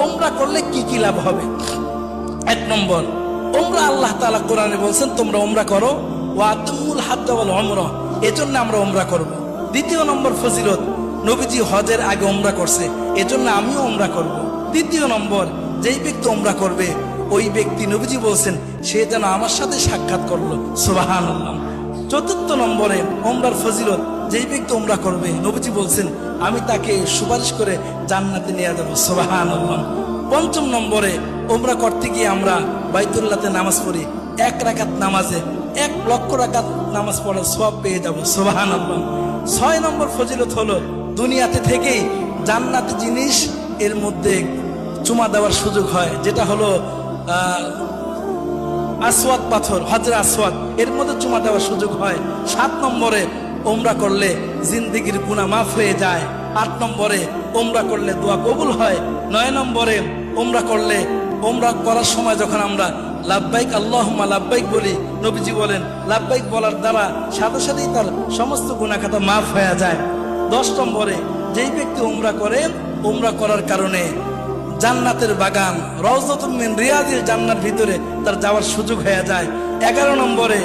উমরা করলে কি কি লাভ হবে। এক নম্বর, উমরা আল্লাহ তাআলা কোরআনে বলছেন তোমরা উমরা করো, ওয়া আতুমুল হাজ্জ ওয়াল উমরা, এজন্য আমরা উমরা করব। দ্বিতীয় নম্বর ফজিলত, নবীজি হজের আগে উমরা করছে, এজন্য আমিও উমরা করব। তৃতীয় নম্বর, যেই ব্যক্তি উমরা করবে ওই ব্যক্তি নবীজি বলছেন সে যেন আমার সাথে সাক্ষাৎ করলো, সুবহানাল্লাহ। চতুর্থ নম্বরে উমরার ফজিলত, যেই ব্যক্তি উমরা করবে নবীজি বলছেন আমি তাকে সুপারিশ করে জান্নাতে নিয়ে যাবো, সুবহানাল্লাহ। পঞ্চম নম্বরে, উমরা করতে গিয়ে আমরা বাইতুল্লাহতে নামাজ পড়ি, 1 রাকাত নামাজে 1 লক্ষ রাকাত নামাজ পড়ার সওয়াব পেয়ে যাবো, সুবহানাল্লাহ। 6 নম্বর ফজিলত হলো দুনিয়াতে থেকেই জান্নাতি জিনিস এর মধ্যে চুমা দেওয়ার সুযোগ হয়, যেটা হলো আসওয়াদ পাথর, হজরে আসওয়াদ, এর মধ্যে চুমা দেওয়ার সুযোগ হয়। 7 নম্বরে, উমরা করলে জিন্দেগির গুনাহ মাফ হয়ে যায়। 8 নম্বরে, উমরা করলে দোয়া কবুল হয়। 9 নম্বরে, উমরা করলে উমরা করার সময় যখন আমরা লাব্বাইক আল্লাহুম্মা লাব্বাইক বলি, নবীজি বলেন লাব্বাইক বলার দ্বারা সাথে সাথেই তার সমস্ত গুনাহ খাতা মাফ হয়ে যায়। 10 নম্বরে, যেই ব্যক্তি উমরা করে, উমরা করার কারণে জান্নাতের বাগান রওজাতুম মিন রিয়াজিল জান্নার ভিতরে তার যাওয়ার সুযোগ হয়ে যায়। 11 নম্বরে,